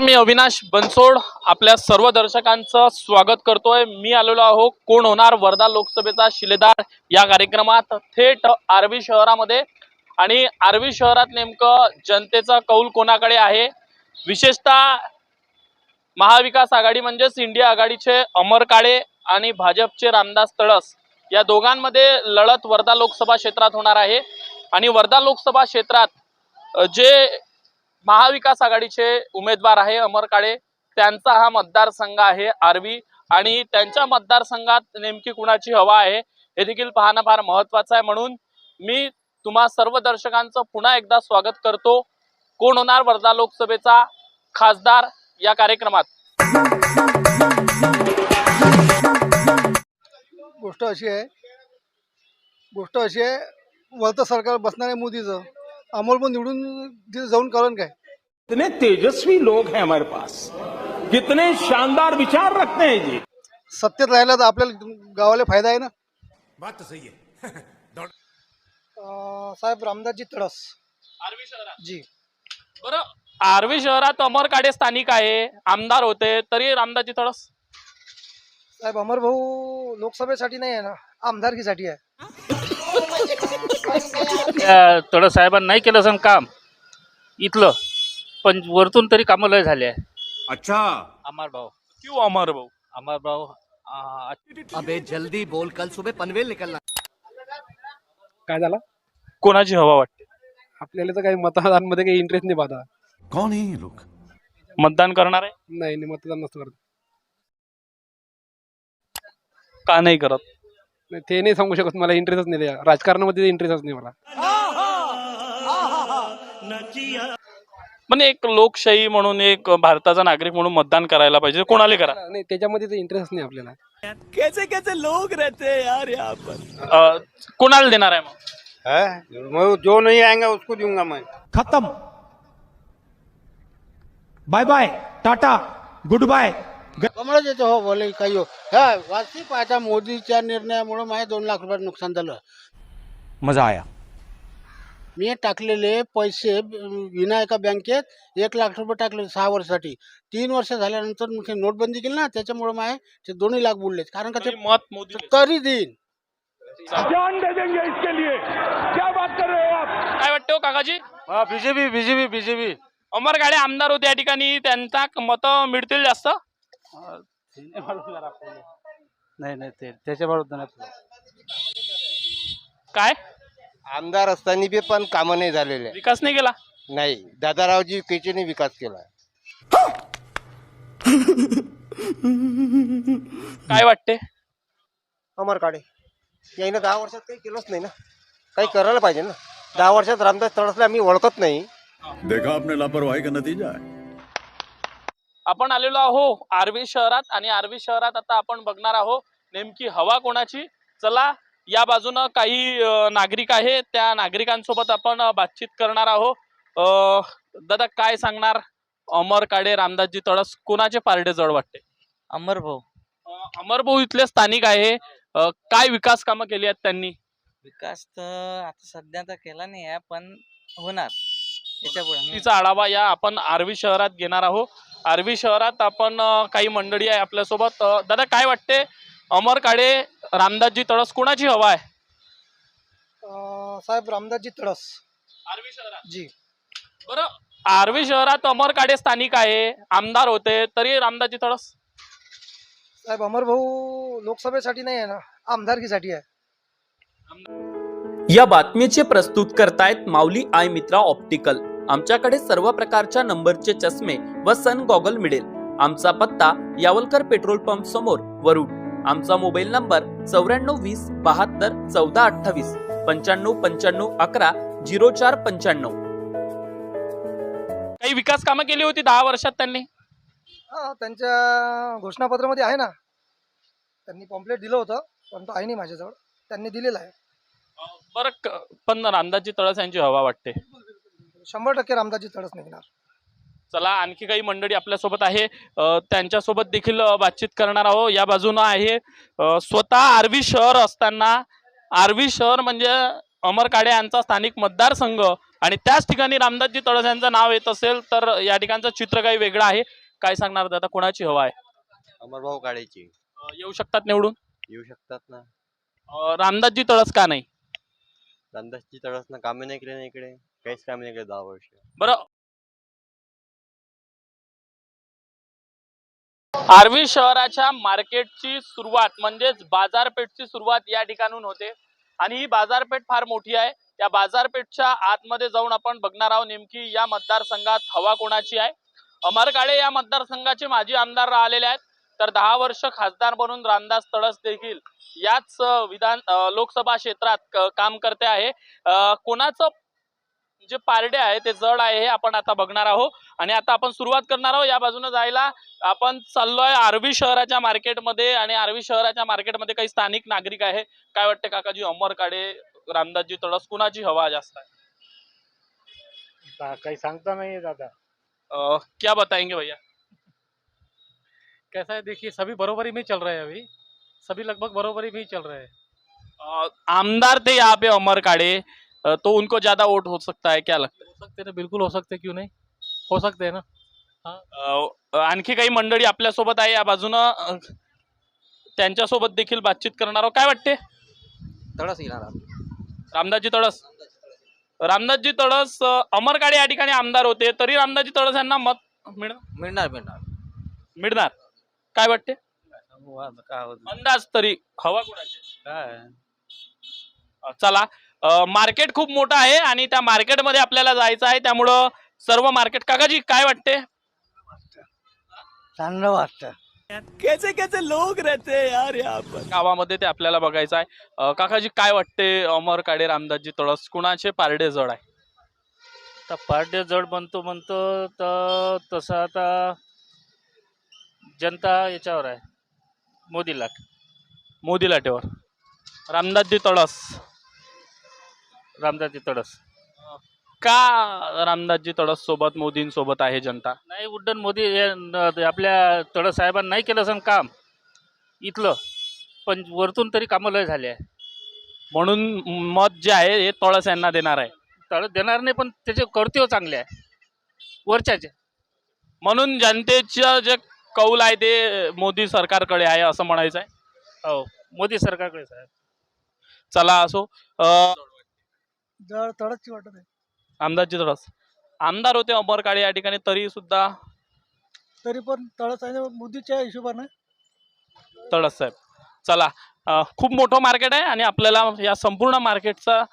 मी अविनाश बनसोड आपल्या सर्व दर्शकांचं स्वागत करतोय। मी आलेलो आहो कोण होणार वर्धा लोकसभेचा शिलेदार या कार्यक्रमात थेट आर्वी शहरामध्ये। आणि आर्वी शहरात नेमकं जनतेचा कौल कोणाकडे आहे, विशेषतः महाविकास आघाडी म्हणजेच इंडिया आघाडीचे अमर काळे आणि भाजपचे रामदास तळस या दोघांमध्ये लढत वर्धा लोकसभा क्षेत्रात होणार आहे। आणि वर्धा लोकसभा क्षेत्रात जे महाविकास आघाडीचे उमेदवार आहे अमर काळे, त्यांचा हा मतदारसंघ आहे आर्वी। आणि त्यांच्या मतदारसंघात नेमकी कुणाची हवा आहे हे देखील पाहणं फार महत्त्वाचं आहे। म्हणून मी तुम्हा सर्व दर्शकांचं पुन्हा एकदा स्वागत करतो कोण होणार वर्धा लोकसभेचा खासदार या कार्यक्रमात। गोष्ट अशी आहे वर्धा सरकार बसणार आहे मोदीचं, अमोल पण निवडून तिथे जाऊन करण काय। कितने तेजस्वी लोग हैं हमारे पास, कितने शानदार विचार रखते हैं जी। सत्तेत राहिला तर आपल्याला गावाला फायदा आहे ना। बात तो सही है। साहेब रामदासजी तळस आर्वी शहरात जी। बरं, आर्वी शहरात अमर काळे स्थानिक आहे, आमदार होते, तरी रामदासजी तळस साहेब अमर भाऊ लोकसभेसाठी नाही आहे ना, आमदारकीसाठी आहे। तळस साहेबांनी नाही केलं असं काम इथलं, पण वरतून तरी कामं लय झाले आहे। अच्छा, अमर भाऊ क्यों अमर भाऊ? अमर भाऊ अबे जल्दी बोल, कल सुबह पनवेल निकलना। काय झालं कोणाची हवा वाटते? आपल्याला तर काही मतदान मध्ये काही इंटरेस्ट नाही पाहता। कौन है ये लोग? मतदान करणार आहे? नाही मतदान नसतं करत। का नाही करत? नाही ते नाही सांगू शकत, मला इंटरेस्टच नाही त्या राजकारणामध्ये, इंटरेस्टच नाही मला। पण एक लोकशाही म्हणून, एक भारताचा नागरिक म्हणून मतदान करायला पाहिजे, कोणाला करा। नाही त्याच्यामध्ये तर इंटरेस्ट नाही आपल्याला। कैसे कैसे लोग रहते हैं यार यहाँ पर। कोणाला देणार आहे मग? मैं जो नहीं आएगा उसको दूंगा मैं। खत्म, bye bye, tata, goodbye. कमळच येतो हो, बोले काही हो। ह्या वार्षिक आता मोदीच्या निर्णयामुळे माझे 2 लाख रुपये नुकसान झालं। मजा आया। मी टाकलेले पैसे विनायका बँकेत 1 लाख रुपये टाकले 6 वर्षासाठी। 3 वर्ष झाल्यानंतर मग नोटबंदी केली ना, त्याच्यामुळे माझे ते 2 लाख बुडले। कारण का ते मत मोदी तरी देईन, जान दे देंगे इसके लिए। क्या बात कर रहे हो आप? काय वाटतं हो काकाजी? बीजेपी अमर काळे आमदार होते या ठिकाणी, त्यांचा मत मिळतील जास्त? नाही ते त्याच्याबरोबर नाही। काय आमदार असताना बी पण कामं नाही झालेले। विकास नाही केला? नाही, दादारावजी केचेने विकास केला। काय वाटते? अमर काळे याने 10 वर्षात काही केलंच नाही ना, काही करायला पाहिजे ना। 10 वर्षात रामदास तळसला आम्ही ओळखत नाही। देखा आपने लापरवाही का नतीजा है। आपण आलेलो आहो आर्वी शहरात, आणि आर्वी शहरात आता आपण बघणार आहोत नेमकी हवा कोणाची। चला, या बाजूनं काही नागरिक आहे, त्या नागरिकांसोबत आपण बातचीत करणार आहोत। दादा काय सांगणार, अमर काळे रामदासजी तळस कोणाचे पारडे जड वाटते? अमर भाऊ अमर भाऊ इथले स्थानिक आहे, काय विकास कामं केली आहेत त्यांनी? विकास तर आता सध्या तर केला नाही आहे, पण होणार याच्या पुढे। तिचा आढावा या आपण आर्वी शहरात घेणार आहोत। आर्वी शहरात आपण काही मंडळी आहे आपल्यासोबत। दादा काय वाटते, अमर काळे रामदासजी तळस कोणाची हवा आहे? साहेब रामदासजी तळस आर्वी शहरात जी। बरं, आर्वी शहरात अमर काळे स्थानिक आहे, आमदार होते, तरी रामदासजी तळस? साहेब अमर भाऊ लोकसभेसाठी नाही आहे ना, आमदारकीसाठी आहे। या बातमीचे प्रस्तुत करतायत माऊली आय मित्रा ऑप्टिकल। आमच्याकडे सर्व प्रकारच्या नंबरचे चष्मे व सन गॉगल मिळेल। आमचा पत्ता यावलकर पेट्रोल पंप समोर वरुड। आमचा मोबाईल नंबर 9420 72 14 28 95 95 11 04 95। काही विकास कामं केली होती 10 वर्षात त्यांनी? त्यांच्या घोषणापत्रामध्ये आहे ना। त्यांनी पॉम्पलेट दिलं होतं, परंतु आहे नाही माझ्याजवळ. त्यांनी दिलेलं आहे. पण रामदासजी तळस यांची हवा वाटते. 100% रामदासजी तळस निघणार. चला आणखी काही मंडळी आपल्यासोबत आहे, त्यांच्यासोबत देखील बातचीत करणार आहोत. या बाजूनं आहे स्वतः आर्वी शहर असताना, आर्वी शहर म्हणजे अमर काळे यांचा स्थानिक मतदारसंघ आणि त्याच ठिकाणी रामदासजी तळस यांचं नाव येत असेल तर या ठिकाणचं चित्र काही वेगळं आहे. काय सांगणार दादा, कोणाची हवा आहे? अमरभाऊ काळेची. येऊ शकतात निवडून? येऊ शकतात ना. रामदासजी तळस का नाही? रामदासजी तळसनं कामे नाही केले ना इकडे, काहीच कामे नाही केले 10 वर्ष. बरं, आर्वी शहराच्या मार्केटची सुरुवात म्हणजेच बाजारपेठची सुरुवात या ठिकाणून होते आणि ही बाजारपेठ फार मोठी आहे. या बाजारपेठच्या आतमध्ये जाऊन आपण बघणार आहोत नेमकी या मतदारसंघात हवा कोणाची आहे. अमर काळे या मतदारसंघाचे माजी आमदार राहिलेले आहेत, तर 10 वर्ष खासदार म्हणून रामदास तळस देखील याच लोकसभा क्षेत्रात काम करते आहे. कोणाचं जे पारडे आहे ते जड आहे हे आपण आता बघणार आहोत आणि आता आपण सुरुवात करणार आहोत. या बाजूने जायला आपण चाललोय आर्वी शहराच्या मार्केटमध्ये आणि आर्वी शहराच्या मार्केटमध्ये काही स्थानिक नागरिक आहे. काय वाटते काकाजी, अमर काळे, रामदासजी तळस, कुणाची हवा जास्त है? काही सांगता नहीं है दादा. क्या बताएंगे भैया? कैसा है, देखिए सभी बरोबरी में चल रहे हैं, अभी सभी लगभग बरोबरी में ही चल रहे हैं. आमदार थे यहाँ पे अमर काळे, तो उनको ज्यादा वोट हो सकता है, क्या लगता है? हो सकते ना, बिल्कुल हो सकते, क्यों नहीं, हो सकते हैं ना. आणखी काही मंडळी आपल्या सोबत आहे या बाजूनं, त्यांच्यासोबत देखील बातचीत करणार आहोत. काय वाटते? तळस येणार. रामदासजी तळस. रामदासजी तळस, अमर काळे या ठिकाणी आमदार होते, तरी रामदासजी तळस यांना मत मिळणार. काय वाटते अंदाज, तरी हवा कोणाची? चला, मार्केट खूप मोठं आहे आणि त्या मार्केटमध्ये आपल्याला जायचं आहे, त्यामुळं सर्व मार्केट. काकाजी काय वाटते? चांगलं वाटतं. कैसे कैसे लोग रहते हैं यार यहाँ पर. गावामध्ये ते आपल्याला बघायचं आहे. काकाजी काय वाटते, अमर काळे, रामदासजी तळस, कुणाचे पारडे जड आहे? आता पारडे जड म्हणतो तर तसं आता जनता याच्यावर आहे, मोदी लाटेवर. रामदासजी तळस. रामदासजी तळस. का रामदासजी तळस सोबत, मोदींसोबत आहे जनता? नाही, उड्डण मोदी आपल्या तळस साहेबांनी नाही केलं असं काम इथलं, पण वरतून तरी कामं लय झाले आहे, म्हणून मत जे आहे हे तळस यांना देणार आहे. तळस देणार नाही, पण त्याचे कर्तव्य चांगले आहे वरच्याचे, म्हणून जनतेचं जे कौल आहे ते मोदी सरकारकडे आहे असं म्हणायचं आहे. हो, मोदी सरकारकडे साहेब. चला असो, जर तळसची वाटत आहे. रामदासजी तळस आमदार होते अमर काळे या ठिकाणी, तरी सुद्धा तरी पण तळस आहे मोदीच्या हिशोबाने. तळस साहेब. चला, खूप मोठं मार्केट आहे आणि आपल्याला या संपूर्ण मार्केटचा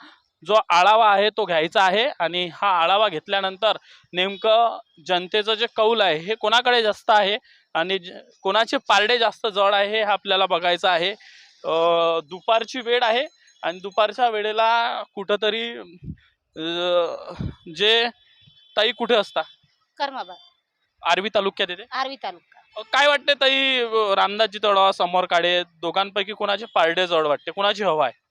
जो आढावा आहे तो घ्यायचा आहे आणि हा आढावा घेतल्यानंतर नेमकं जनतेचं जे कौल आहे हे कोणाकडे जास्त आहे आणि कोणाचे पारडे जास्त जड आहे हे आपल्याला बघायचं आहे. दुपारची वेळ आहे आणि दुपारच्या वेळेला कुठंतरी जे ताई कुठे असता? कर्माबाद, आर्वी तालुक्यात येते. आर्वी तालुका. काय वाटते ताई, रामदासजी तळस, अमर काळे, दोघांपैकी कोणाचे पारडे जड वाटते, कोणाची हवा आहे?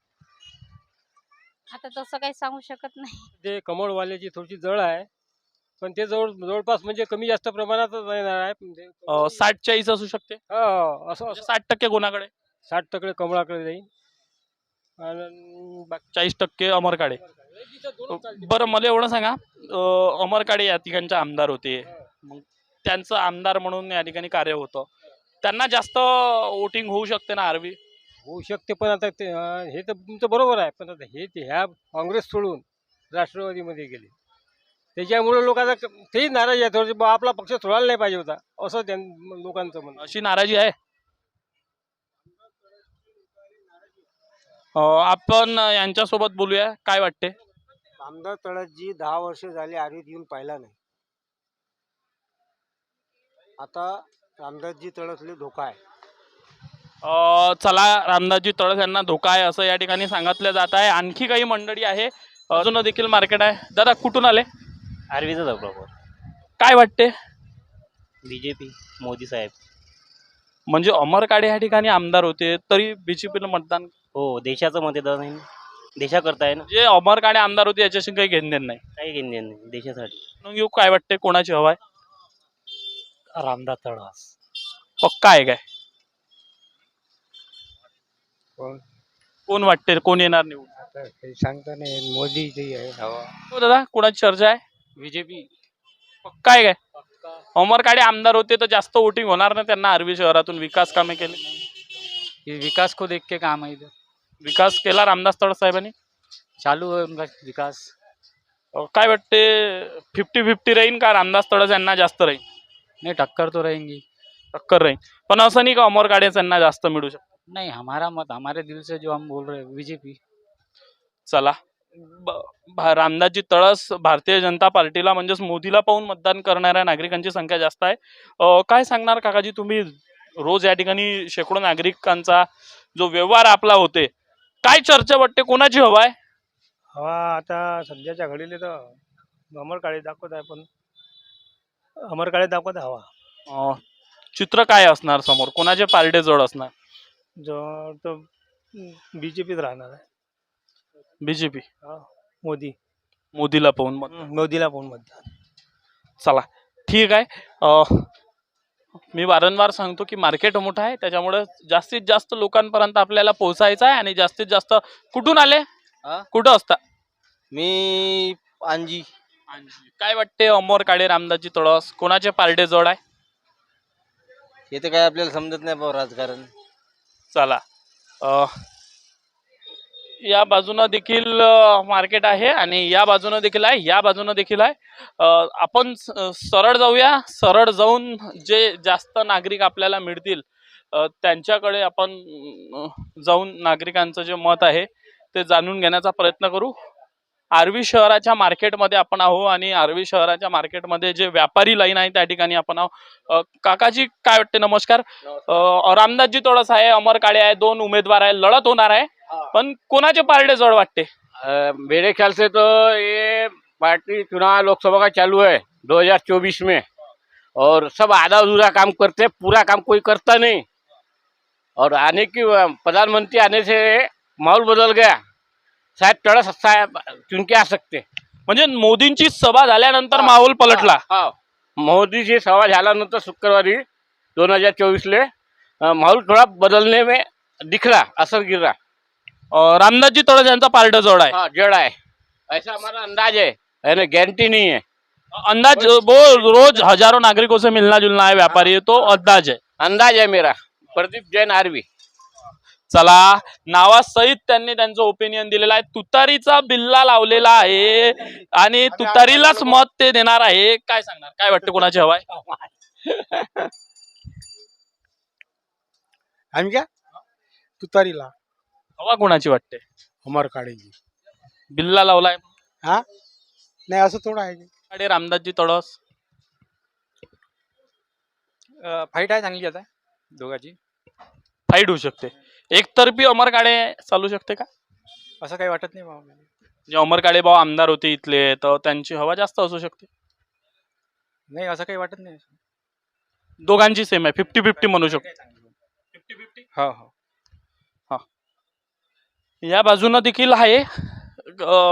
आता तसं काही सांगू शकत नाही. जे कमळवाल्याची थोडीशी जळ आहे, पण ते जवळपास म्हणजे कमी जास्त प्रमाणात येणार आहे. 60-40 असू शकते. असं 60% कोणाकडे? 60% कमळाकडे जाईल आणि 40% अमर काळे. बरं, मला एवढं सांगा, अमर काळे या ठिकाणचे आमदार होते, मग त्यांचं आमदार म्हणून या ठिकाणी कार्य होतं, त्यांना जास्त वोटिंग होऊ शकते ना आर्वी? होऊ शकते, पण आता हे तर तुमचं बरोबर आहे, पण आता ह्या काँग्रेस सोडून राष्ट्रवादीमध्ये गेले, त्याच्यामुळे लोकांचा तेही नाराजी आहे थोडी, आपला पक्ष सोडायला नाही पाहिजे होता असं लोकांचं म्हणणं. अशी नाराजी आहे. आपण यांच्यासोबत बोलूया. काय वाटते? आमदार तळसजी 10 वर्ष झाले आर्वीत येऊन पाहिला नाही. आता रामदासजी तळसले धोका आहे. चला, रामदासजी तळस यांना धोका आहे असं या ठिकाणी सांगितलं जात आहे. आणखी काही मंडळी आहे, अजून देखील मार्केट आहे. दादा कुठून आले? आर्वीचा दौरा. काय वाटते? बीजेपी, मोदी साहेब. म्हणजे अमर काळे या ठिकाणी आमदार होते तरी बीजेपीला मतदान, हो, देशाचं मतदान आहे, देशाकरता आहे ना, जे अमर काळे आमदार होते याच्याशी काही घेणं देणं नाही. काही घेणे नाही देशासाठी. मग येऊ काय वाटते कोणाची हवा आहे? रामदास तळस. पक्का आहे काय? कोण? कोण वाटते कोण येणार निवडून? काही सांगता नाही, मोदीची आहे हवा. हो दादा, कोणाची चर्चा आहे? बीजेपी. पक्का आहे काय? अमर काळे आमदार होते तर जास्त वोटिंग होणार ना त्यांना. आर्वी शहरातून विकास कामे केले, विकास को देख के काम है इधर. विकास केला रामदास तळस साहेबांनी. चालू है उनका विकास. काय वाटते 50-50 राहील का रामदास तळस यांना जास्त राहील? नहीं, टक्कर तो रहेंगी. टक्कर राहील, पण असं नाही का अमर काळे यांना जास्त मिळू शकतं? नहीं, हमारा मत हमारे दिल से जो हम बोल रहे हैं बीजेपी. चला, रामदासजी तळस भारतीय जनता पार्टीला म्हणजेच मोदीला पाहून मतदान करणाऱ्या नागरिकांची संख्या जास्त आहे. काय सांगणार काकाजी, तुम्ही रोज या ठिकाणी शेकडो नागरिकांचा जो व्यवहार आपला होते, काय चर्चा वाटते कोणाची हवा आहे? हवा आता सध्याच्या घडीला तर अमर काळे दाखवत आहे, पण अमर काळे दाखवत आहे हवा. चित्र काय असणार समोर, कोणाचे पारडे जड असणार? जो तो बीजेपीत राहणार आहे. बीजेपी, मोदी. मोदीला पाहून मत. मोदीला कोण मतदान. चला ठीक आहे. मी वारंवार सांगतो की मार्केट मोठं आहे, त्याच्यामुळे जास्तीत जास्त लोकांपर्यंत आपल्याला पोहोचायचं आहे. आणि जास्तीत जास्त कुठून आले, कुठं असता? मी अंजी. काय वाटते अमर काळे रामदासजी तळस कोणाचे पारडे जड आहे? हे तर काय आपल्याला समजत नाही भाऊ राजकारण. चला, या बाजूनं देखील मार्केट आहे आणि या बाजूनं देखील आहे, या बाजूनं देखील आहे. आपण सरळ जाऊया. सरळ जाऊन जे जास्त नागरिक आपल्याला मिळतील त्यांच्याकडे आपण जाऊन नागरिकांचं जे मत आहे ते जाणून घेण्याचा प्रयत्न करू. आर्वी शहराच्या मार्केटमध्ये आपण आहो आणि आर्वी शहराच्या मार्केटमध्ये जे व्यापारी लाईन आहे त्या ठिकाणी आपण आहो. काकाजी काय वाटते? नमस्कार. रामदासजी तळस आहे, अमर काळे आहे, दोन उमेदवार आहे, लढत होणार आहे, पण कोणाचे पारडे जड वाटते? मेरे ख्याल से तो ये पार्टी चुनाव लोकसभा का चालू है 2024 में, और सब आधा अधूरा काम करते हैं, पूरा काम कोई करता नहीं. और आने की प्रधानमंत्री आने से माहौल बदल गया. शायद तड़स चुन के आ सकते. म्हणजे मोदींची सभा झाल्यानंतर माहोल पलटला. हाँ, मोदीची सभा झाल्यानंतर शुक्रवारी 2024 माहौल थोड़ा बदलने में दिख रहा, असर गिर रहा. रामदासजी तळस यांचा पारडा जड आहे. हाँ, जड़ है, ऐसा हमारा अंदाज है, गारंटी नहीं है. अंदाज वो रोज हजारों नागरिकों से मिलना जुलना है व्यापारी, तो अंदाज है. अंदाज है मेरा. प्रदीप जैन आर्वी. चला, नावासहित त्यांनी त्यांचं ओपिनियन दिलेलं आहे. तुतारीचा बिल्ला लावलेला आहे आणि तुतारीलाच मत ते देणार आहे. काय सांगणार, काय वाटतं कोणाची हवा आहे? आमच्या तुतारीला हवा कोणाची वाटते? अमर काळेजी. बिल्ला लावलाय हा, नाही असं थोडं आहे. काळे रामदासजी तळस. फाईट आहे चांगली आता दोघांची. फाईट होऊ शकते. एकतर्फी अमर काळे चालू शकते का? असं काही वाटत नाही बाबा. जे अमर काळे भाऊ आमदार होते इथले, तर त्यांची हवा जास्त असू शकते. नाही, असं काही वाटत नाही. दोघांची सेम आहे, 50-50 म्हणू शकतो. 50-50. हो हो. या बाजूनं देखील आहे,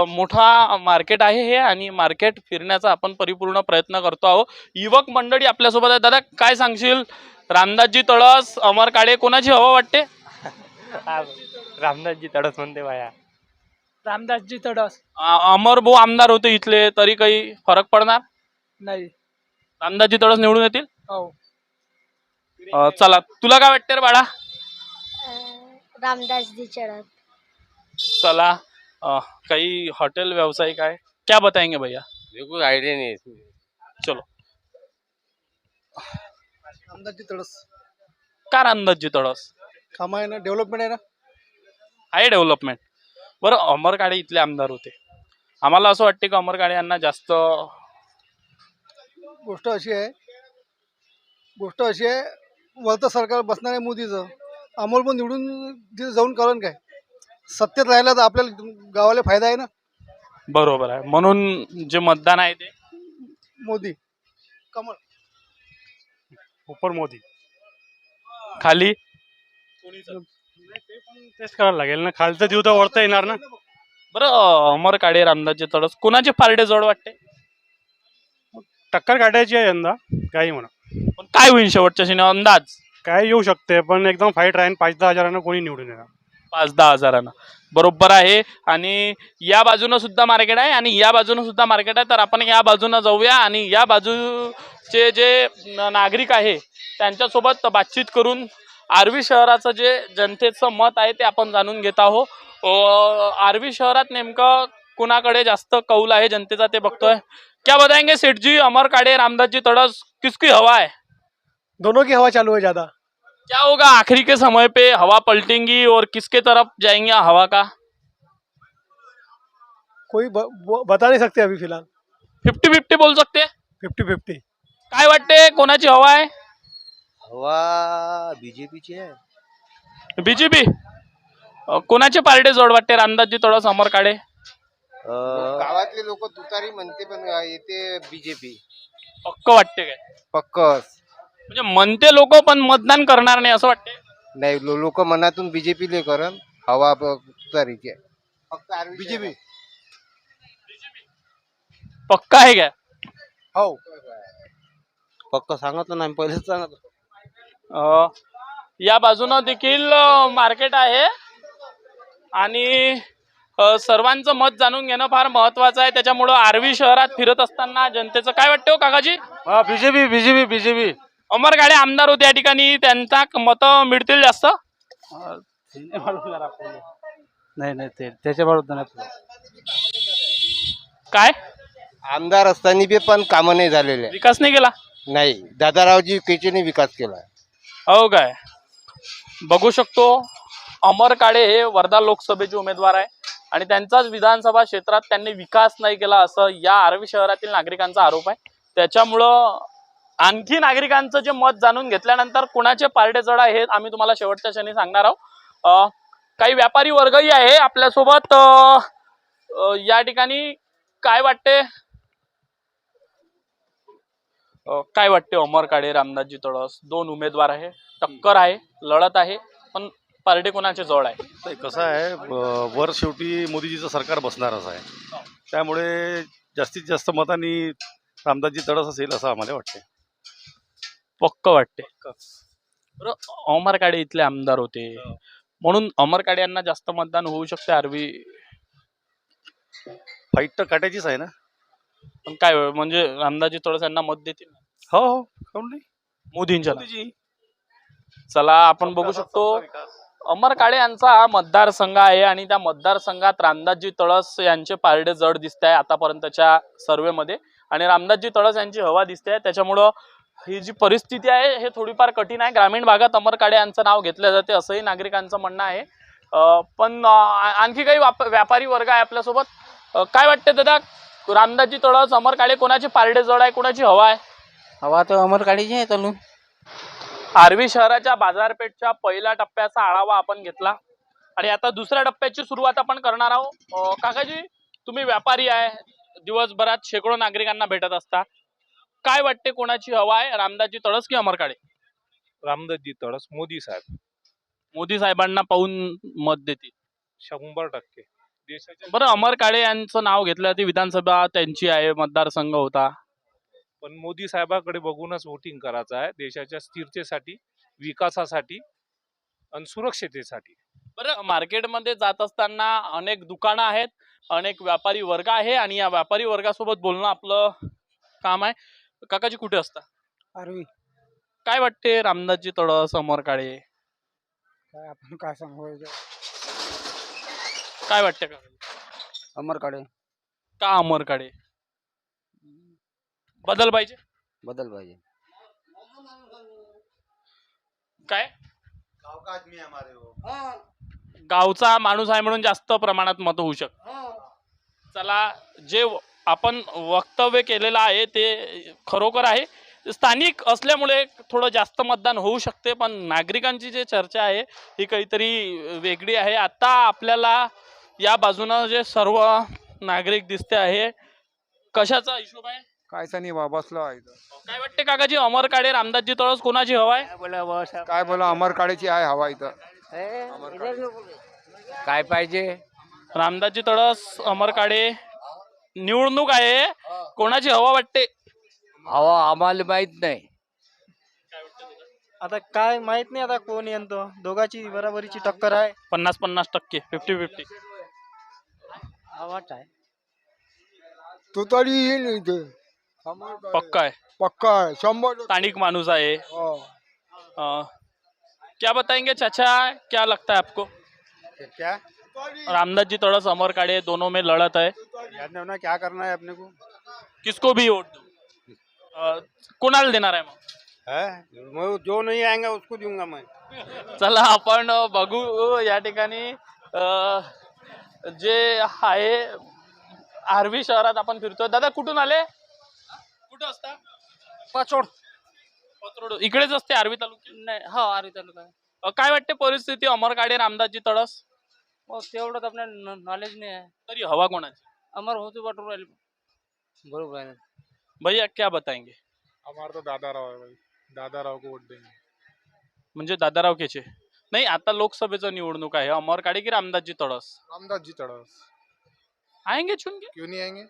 मोठा मार्केट आहे हे, आणि मार्केट फिरण्याचा आपण परिपूर्ण प्रयत्न करतो आहोत. युवक मंडळी आपल्यासोबत आहे. दादा काय सांगशील, रामदासजी तळस अमर काळे कोणाची हवा वाटते? रामदासजी तडस म्हणते बाया. रामदासजी तडस. अमर भाऊ आमदार होते इथले, तरी काही फरक पडणार नाही. रामदासजी तळस निवडून येतील. हो. चला, तुला काय वाटते रे बाळा? रामदासजी तळस. चला, काही हॉटेल व्यावसायिक आहे, क्या बताएंगे भैया? बिल्कुल आइडिया नहीं है. चलो. रामदासजी तळस. का रामदासजी तळस? काम आहे ना, डेव्हलपमेंट आहे ना. आहे डेव्हलपमेंट. बरं, अमर काळे इथले आमदार होते, आम्हाला असं वाटते की अमर काळे यांना जास्त. गोष्ट अशी आहे, वरतं सरकार बसणार आहे मोदीचं. अमोल पण निवडून तिथे जाऊन करण काय, सत्तेत राहिला तर आपल्याला गावाला फायदा आहे ना. बरोबर आहे, म्हणून जे मतदान आहे ते मोदी. कमळ. ऊपर मोदी. खाली तेच करायला लागेल ना, खालचं देऊ तर वरता येणार ना. बरं अमर काळे रामदासजी तडस कोणाचे पारडे जड वाटते? टक्कर काढायची आहे यंदा, काही म्हणा. पण काय होईल शेवटच्या क्षणी अंदाज? काय येऊ शकते, पण एकदम फाईट राहील. 5-10 हजारानं कोणी निवडून येणार. 5-10 हजारानं बरोबर आहे. आणि या बाजूनं सुद्धा मार्केट आहे आणि या बाजूनं सुद्धा मार्केट आहे. तर आपण या बाजूनं जाऊया आणि या बाजूचे जे नागरिक आहे त्यांच्यासोबत बातचीत करून आर्वी शहराचं जे जनतेचं मत आहे ते आपण जाणून घेत आहोत. आर्वी शहरात नेमकं कुणाकडे जास्त कौल आहे जनतेचा ते बघतोय. क्या बताएंगे सेठ जी, अमर काळे रामदास जी तड़स किसकी हवा है? दोनों की हवा चालू है ज़्यादा. क्या होगा आखिरी के समय पे, हवा पलटेंगी और किसके तरफ जाएंगे हवा का? कोई बता नहीं सकते अभी फिलहाल. 50-50 बोल सकते? 50-50. काय वाटते कोणाची हवा आहे? हवा बीजेपीची आहे. बीजेपी. कोणाचे पार्टे जोड वाटते? रामदासजी तडस, अमर काळे? गावातले लोक तुतारी म्हणते, पण येते बीजेपी. पक्क वाटते काय? पक्कच म्हणजे म्हणते लोक पण मतदान करणार नाही असं वाटते? नाही, लोक मनातून बीजेपीले करण. हवा तुतारीची आहे. फक्त बीजेपी पक्का आहे काय? हो, पक्क सांगितलं नाही, पहिलेच सांगितलं. या बाजूनं देखील मार्केट आहे आणि सर्वांचं मत जाणून घेणं फार महत्वाचं आहे. त्याच्यामुळं आर्वी शहरात फिरत असताना जनतेचं काय वाटतं हो काकाजी? बीजेपी. अमर काळे आमदार होते या ठिकाणी, त्यांचा मत मिळतील जास्त? नाही ते त्याच्याबरोबर नाही. काय आमदार असताना बी पण कामं नाही झालेले. विकास नाही केला? नाही, दादारावजी कैचेने विकास केला. हो काय? बघू शकतो अमर काळे हे वर्धा लोकसभेचे उमेदवार आहे आणि त्यांचाच विधानसभा क्षेत्रात त्यांनी विकास नाही केला असं या आर्वी शहरातील नागरिकांचा आरोप आहे. त्याच्यामुळं आणखी नागरिकांचं जे मत जाणून घेतल्यानंतर कुणाचे पारडे जड आहे हे आम्ही तुम्हाला शेवटच्या क्षणी सांगणार आहोत. काही व्यापारी वर्गही आहे आपल्यासोबत. या ठिकाणी काय वाटते अमर काळे रामदासजी तडस दोन उमेदवार आहे, टक्कर आहे, लढत आहे, पण पारडे कोणाचे जड आहे? कसं आहे, वर शेवटी मोदीजीचं सरकार बसणारच आहे. त्यामुळे जास्तीत जास्त मतांनी रामदासजी तडस असेल असं आम्हाला वाटते. पक्क वाटते. बरं, अमर काळे इथले आमदार होते म्हणून अमर काळे यांना जास्त मतदान होऊ शकते आर्वी. फाईट तर काटायचीच आहे ना. पण काय म्हणजे रामदासजी तडस यांना मत देतील? हो, काऊन नाही. मोदींच्या. चला आपण बघू शकतो अमर काळे यांचा हा मतदारसंघ आहे आणि त्या मतदारसंघात रामदासजी तडस यांचे पारडे जड दिसत आहे आतापर्यंतच्या सर्वेमध्ये आणि रामदासजी तडस यांची हवा दिसते आहे. त्याच्यामुळं ही जी परिस्थिती आहे हे थोडीफार कठीण आहे. ग्रामीण भागात अमर काळे यांचं नाव घेतलं जाते असंही नागरिकांचं म्हणणं आहे. पण आणखी काही व्यापारी वर्ग आहे आपल्यासोबत. काय वाटते दादा, रामदासजी तडस, अमर काळे कोणाचे पारडे जड आहे, कोणाची हवा आहे? हवा तर अमर काळेची आहे चालू. आर्वी शहराच्या बाजारपेठच्या पहिल्या टप्प्याचा आढावा आपण घेतला आणि आता दुसऱ्या टप्प्याची सुरुवात आपण करणार आहोत. काकाजी, तुम्ही व्यापारी आहे, दिवसभरात शेकडो नागरिकांना भेटत असता. काय वाटते कोणाची हवा आहे, रामदासजी तडस की अमर काळे? रामदासजी तडस. मोदी साहेब. मोदी साहेबांना पाहून मत देतील 100%. देशाच्या बरं, अमर काळे यांचं नाव घेतलं, ती विधानसभा त्यांची आहे, मतदारसंघ होता. पण मोदी साहेबाकडे बघूनच वोटिंग करायचं आहे, देशाच्या स्थिरतेसाठी, विकासासाठी आणि सुरक्षिततेसाठी. बरं, मार्केटमध्ये जात असताना अनेक दुकानं आहेत, अनेक व्यापारी वर्ग आहे आणि या व्यापारी वर्गासोबत बोलणं आपलं काम आहे. काकाजी कुठे असता? आर्वी. काय वाटते रामदासजी तडस, अमर काळे? काय आपण काय सांगू, काय वाटते का? अमर काळे. का अमर काळे? बदल पाहिजे. काय गावचा माणूस आहे म्हणून जास्त प्रमाणात मत होऊ शकत. चला, जे आपण वक्तव्य केलेलं आहे ते खरोखर आहे. स्थानिक असल्यामुळे थोडं जास्त मतदान होऊ शकते, पण नागरिकांची जी चर्चा आहे ही काहीतरी वेगळी आहे. आता आपल्याला या बाजूनं जे सर्व नागरिक दिसते आहे, कशाचा हिशोब आहे? कायचा नाही बा बसलो आहे इथं. काय वाटते काकाजी, अमर काळे रामदासजी तळस कोणाची हवा आहे? काय बोला अमर काळेची आहे हवा इथं. काय पाहिजे? रामदासजी तळस, अमर काळे, निवडणूक आहे, कोणाची हवा वाटते? हवा आम्हाला माहित नाही. आता काय माहित नाही आता कोण यंतो, दोघाची बराबरीची टक्कर आहे. 50-50%, 50-50. आवाज आहे तू तरी येईल इथे पक्का आहे, पक्का आहे 100%. स्थानिक माणूस आहे. अ, क्या बताएंगे चाचा, क्या लगता है आपको? क्या रामदासजी तड़स, अमर काड़े, दोनों में लड़त है, ना क्या करना है अपने को किसको भी वोट दूं? कोणाला देणार आहे मग? मैं जो नहीं आएगा उसको दूंगा मैं. चला आपण बघू या ठिकाणी जे आहे आर्वी शहरात आपण फिरतोय. दादा कुठून आले? कुठं असता? पाचोड. पत्रोड इकडेच असते आर्वी तालुक्यात? नाही, हा आर्वी तालुका. काय वाटते परिस्थिती अमर काळे रामदासजी तळस? मग तेवढं आपल्याला नॉलेज नाही आहे. तरी हवा कोणाची? अमर होती वाटून राहील. बरोबर आहे. भैया क्या बताएंगे? हमारा तो दादाराव है भाई, दादाराव को वोट देंगे. म्हणजे दादाराव केचे नाही, आता लोकसभेचं निवडणूक आहे, अमर काळे की रामदासजी तळस रामदास जी तड़स. आएंगे चुन के? क्यों नहीं आएंगे,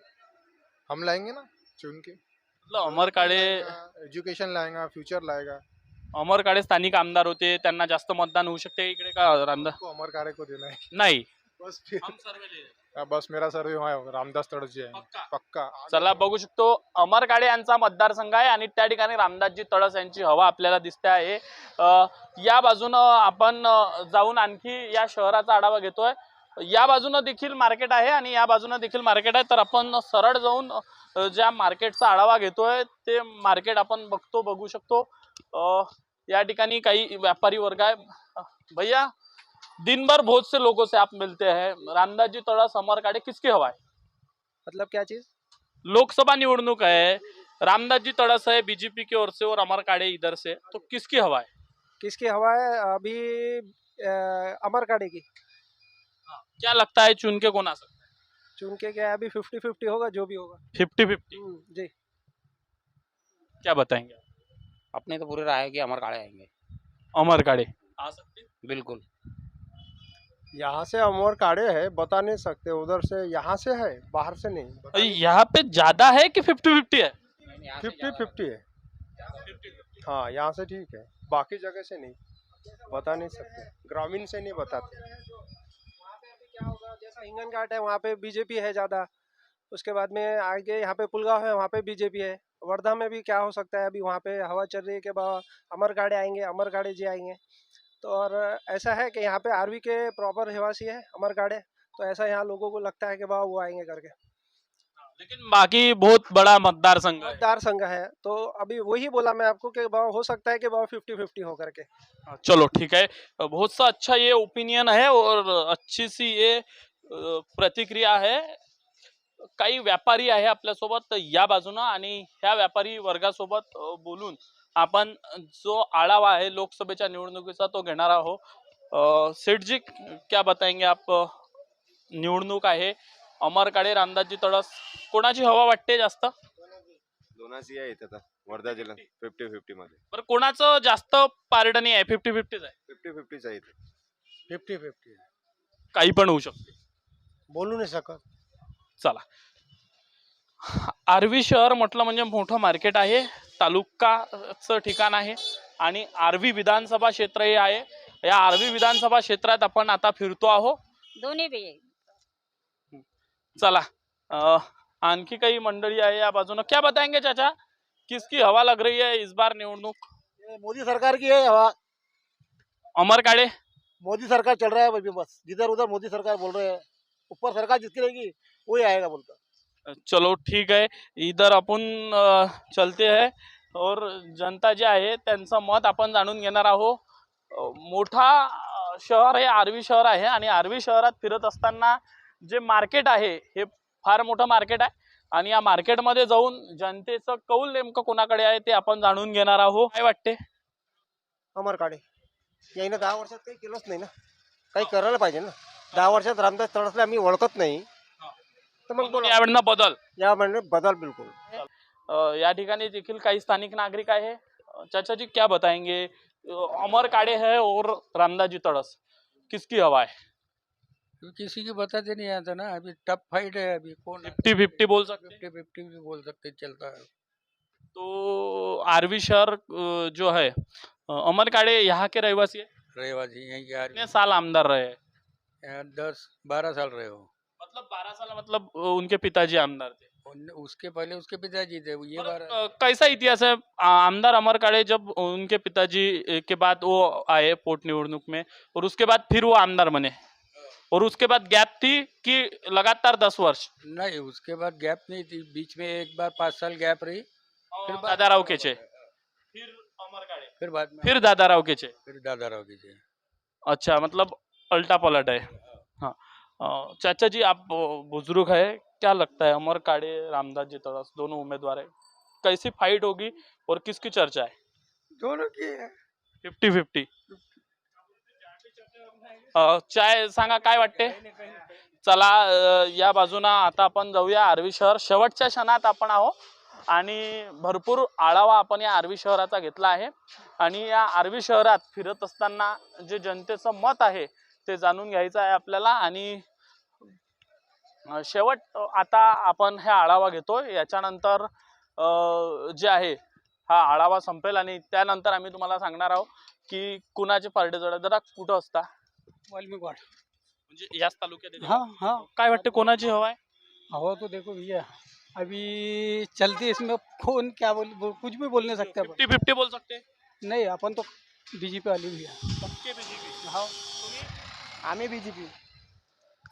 हम लाएंगे ना चुन के. मतलब अमर काळे, एजुकेशन लाएगा, फ्यूचर लाएगा. अमर काळे स्थानिक आमदार होते, त्यांना जास्त मतदान होऊ शकते इकडे का रामदास? तो अमर काळे को देना है नाही. बस. फिर बस मेरा सर्वे वहाँ है, रामदास तड़स जी आहे पक्का. चला बघू शकतो, अमर काळे यांचा मतदारसंघ आहे आणि त्या ठिकाणी रामदासजी तळस यांची हवा आपल्याला दिसते आहे. या बाजूनं आपण जाऊन आणखी या शहराचा आढावा घेतोय. या बाजूनं देखील मार्केट आहे आणि या बाजूनं देखील मार्केट आहे, तर आपण सरळ जाऊन ज्या मार्केटचा आढावा घेतोय ते मार्केट आपण बघू शकतो. या ठिकाणी काही व्यापारी वर्ग आहे. भैया, दिन भर बहुत से लोगों से आप मिलते हैं, रामदासजी तड़स, अमर काळे, किसकी हवा है? मतलब क्या चीज? लोकसभा निवडणूक है, रामदासजी तड़स है बीजेपी की ओर से और अमर काळे इधर से, तो किसकी हवा है? किसकी हवा है? अभी अमर काड़े की. क्या लगता है चुन के कौन आ सकता है? चुन के क्या है, अभी 50-50 होगा, जो भी होगा. 50-50 जी. क्या बताएंगे? अपने तो पूरे राय है कि अमर काळे आएंगे. अमर काळे आ सकते हैं? बिल्कुल. यहाँ से अमर काड़े है, बता नहीं सकते, उधर से यहाँ से है, बाहर से नहीं. यहाँ पे ज्यादा है कि 50-50 है? 50-50 है. हाँ यहाँ से ठीक है, बाकी जगह से नहीं बता नहीं सकते, ग्रामीण से नहीं बताते. वहाँ पे अभी क्या होगा, जैसा हिंगन घाट है वहाँ पे बीजेपी है ज़्यादा. उसके बाद में आगे यहाँ पे पुलगांव है, वहाँ पे बीजेपी है. वर्धा में भी क्या हो सकता है, अभी वहाँ पे हवा चल रही है कि अमर काड़े आएंगे, अमर काड़े जी आएंगे. तो और ऐसा है कि यहाँ पे आर्वी के प्रॉपर निवासी है अमर काड़े, तो ऐसा यहाँ लोगों को लगता है कि वो आएंगे करके. लेकिन बाकी बहुत बड़ा मतदार संघ है. मतदार संघ है, तो अभी वही बोला मैं आपको कि हो सकता है कि 50-50 हो करके. चलो ठीक है, बहुत सा अच्छा ये ओपिनियन है और अच्छी सी ये प्रतिक्रिया है. काही व्यापारी आहे आपल्यासोबत या बाजूनं आणि ह्या व्यापारी वर्गासोबत बोलून आपण जो आढावा आहे लोकसभेच्या निवडणुकीचा तो घेणार आहोत. सेठजी, क्या बताएंगे आप? निवडणूक आहे, अमर काळे, रामदासजी तळस, कोणाची हवा वाटते जास्त? दोनाची आहे इथं वर्धा जिल्हा 50-50 मध्ये. बरं, कोणाचं जास्त पारड नाही आहे? 50-50 आहे. 50-50 आहे इथे. 50-50 काही पण होऊ शकते, बोलू नाही शकत. चला, आर्वी शहर म्हटलं म्हणजे मोठं मार्केट आहे, तालुकाचं ठिकाण आहे आणि आर्वी विधानसभा क्षेत्र हे आहे. या आर्वी विधानसभा क्षेत्रात आपण आता फिरतो आहोत. दोन्ही बी आहे. चला, आणखी काही मंडळी आहे या बाजूनं. क्या बताएंगे चाचा, किसकी हवा लग रही है इस बार निवडणूक? मोदी सरकार की है हवा. अमर काळे, मोदी सरकार चल रहा है अभी, बस जिधर उधर मोदी सरकार बोल रहे हैं. ऊपर सरकार जिसकी रहेगी वही आएगा बोलता. चलो ठीक आहे, इधर आपण चलते है और जनता जे आहे त्यांचं मत आपण जाणून घेणार आहोत. मोठा शहर हे आर्वी शहर आहे आणि आर्वी शहरात फिरत असताना जे मार्केट आहे हे फार मोठं मार्केट आहे आणि या मार्केटमध्ये जाऊन जनतेचं कौल नेमकं कोणाकडे आहे ते आपण जाणून घेणार आहोत. काय वाटते? अमर काळे यायनं 10 वर्षात काही केलंच नाही ना, काही करायला पाहिजे ना. 10 वर्षात रामदास तळसला आम्ही ओळखत नाही, तर मग यावेळेला बदल. या म्हणजे बदल बिलकुल. या ठिकाणी देखील काही स्थानिक नागरिक आहे. चाचा जी क्या बताएंगे, अमर काड़े है और रामदास जी तड़स, किसकी हवा है? किसी की बताते नहीं आता ना, अभी टफ फाइट है, अभी कौन 50-50 बोल सकते हैं. 50-50 भी बोल सकते, चलता है। तो आरवी शहर जो है, अमर काड़े यहाँ के रहवासी है. रहवासी यहीं के कितने साल आमदार रहे? 10-12 साल रहे हो। मतलब 12 साल, मतलब उनके पिताजी आमदार थे. उसके पहले उसके पिताजी थे, ये बार कैसा इतिहास है आमदार अमर काड़े, जब उनके पिताजी के बाद वो आए पोट निवडणूक में और उसके बाद फिर वो आमदार बने, और उसके बाद गैप थी कि लगातार 10 वर्ष? नहीं, उसके बाद गैप नहीं थी, बीच में एक बार 5 साल गैप रही, फिर दादाराव केचे, फिर अमर काड़े, फिर बाद में फिर दादाराव केचे. फिर दादाराव की थे। अच्छा, मतलब अल्टा पलट है. हाँ. चाचा जी, आप बुजुर्ग है, क्या लगता है अमर काड़े रामदास जी तड़स दोनों उम्मीदवार है, कैसी फाइट होगी और किसकी चर्चा है? दोनों की है 50-50. चाय सांगा, काय वाटते? चला, या बाजूना आता आपण जाऊया आर्वी शहर. शेवटच्या क्षणात आपण आहो आणि भरपूर आढावा आपण या आर्वी शहराचा घेतला आहे. आणि या आर्वी शहरात फिरत असताना जे जनतेचं मत आहे ते जाणून घ्यायचं आहे आपल्याला. आणि शेवट आता आपण हा आढावा घेतोय, याच्यानंतर जे आहे हा आढावा संपेल आणि त्यानंतर आम्ही तुम्हाला सांगणार आहोत की कुणाचे पारडे जड. जरा कुठं असता? वाल्मीकवाड। म्हणजे याच तालुक्यात येते? हाँ हाँ, काय वाटते कोणाची हवा आहे? हवा तो देखो भैया, अभी चलती इसमें कौन क्या कुछ भी बोल नहीं सकते अपन। 50-50 बोल सकते? नहीं, अपन तो बीजेपी वाली भैया। पक्के बीजेपी. हाँ, आम्ही बीजेपी।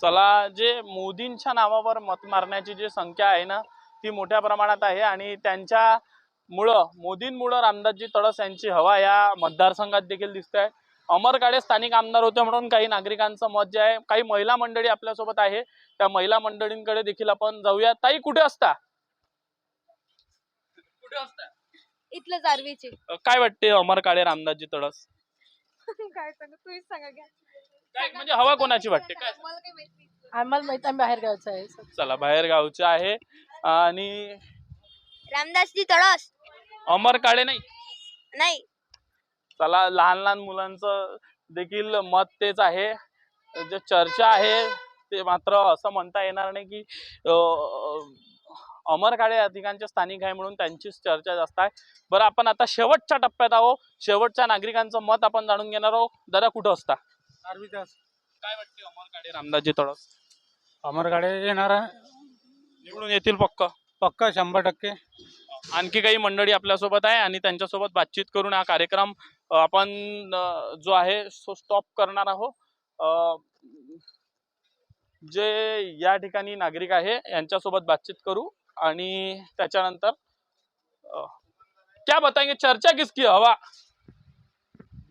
चला, जे मोदींच्या नावावर मत मारण्याची जी संख्या आहे ना, ती मोठ्या प्रमाणात आहे आणि त्यांच्यामुळं मोदींमुळं रामदासजी तडस यांची हवा या मतदारसंघात देखील दिसते आहे. अमर काड़े स्थानिक आमदार होते म्हणून काही नागरिकांचं मत जे आहे. काही महिला मंडळी आपल्यासोबत आहे, त्या महिला मंडळींकडे देखील आपण जाऊया. ताई, कुठे असता? कुठे असता? इथलं जारवीची. काय वाटते अमर काड़े रामदासजी तडस? काय सांगू, तुम्हीच सांगा घ्या. काय म्हणजे हवा कोणाची वाटते? काय मला काही माहित नाही. आम्हाला माहित, आम्ही बाहेर गावचं आहे. चला, बाहेर गावचे आहे आणि रामदासजी तडस अमर काड़े नाही. नाही. चला, लहान लहान मुलांचं देखील मत तेच आहे. जे चर्चा आहे ते मात्र असं म्हणता येणार नाही की अमर काड़े या ठिकाणचे स्थानिक आहे म्हणून त्यांचीच चर्चा जास्त आहे. बरं, आपण आता शेवटच्या टप्प्यात आहोत. शेवटच्या नागरिकांचं मत आपण जाणून घेणार आहोत. दादा, कुठं असता? काय वाटते अमर काड़े रामदासजी तडस? अमर काड़े येणार आहे, निवडून येतील पक्का? पक्का 100%. आणखी काही मंडळी आपल्यासोबत आहे आणि त्यांच्यासोबत बातचीत करून हा कार्यक्रम आपण जो आहे तो स्टॉप करणार आहोत. जे या ठिकाणी नागरिक आहे यांच्यासोबत बातचीत करू आणि त्याच्यानंतर क्या बताएंगे, चर्चा किसकी हवा?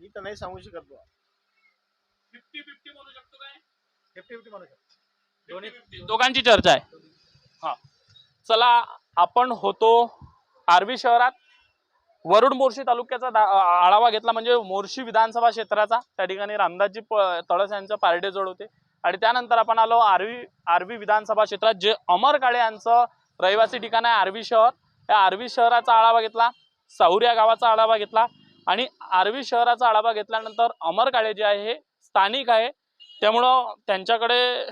मी तर नाही सांगू शकत बा. 50-50 बोलू शकतो काय? 50-50 म्हणू शकतो. दोघांची चर्चा आहे. हा, चला, आपण होतो आर्वी शहरात. वरुड मोर्शी तालुक्याचा आढावा घेतला, म्हणजे मोर्शी विधानसभा क्षेत्राचा. त्या ठिकाणी रामदासजी तडस यांचं पारडे जड होते. आणि त्यानंतर आपण आलो आर्वी विधानसभा क्षेत्रात, जे अमर काड़े यांचं रहिवासी ठिकाण आहे आर्वी शहर. या आर्वी शहराचा आढावा घेतला, साहुऱ्या गावाचा आढावा घेतला आणि आर्वी शहराचा आढावा घेतल्यानंतर अमर काड़े जे आहे हे स्थानिक आहे, त्यामुळं त्यांच्याकडे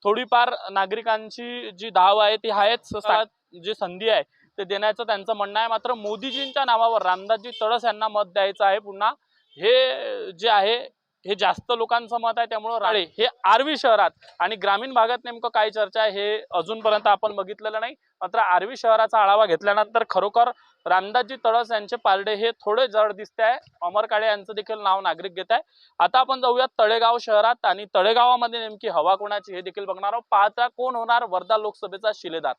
थोडीफार नागरिकांची जी धाव आहे ती आहेच. जी संधी आहे ते देण्याचं त्यांचं म्हणणं आहे. मात्र मोदीजींच्या नावावर रामदासजी तडस यांना मत द्यायचं आहे पुन्हा, हे जे आहे हे जास्त लोकांचं मत आहे. त्यामुळं राळे हे आर्वी शहरात आणि ग्रामीण भागात नेमकं काय चर्चा आहे हे अजूनपर्यंत आपण बघितलेलं नाही. मात्र आर्वी शहराचा आढावा घेतल्यानंतर खरोखर रामदासजी तडस यांचे पारडे हे थोडे जड दिसते आहे. अमर काड़े यांचं देखील नाव नागरिक घेत आहे. आता आपण जाऊयात तळेगाव शहरात आणि तळेगावामध्ये नेमकी हवा कोणाची हे देखील बघणार आहोत. पाहता कोण होणार वर्धा लोकसभेचा शिलेदार.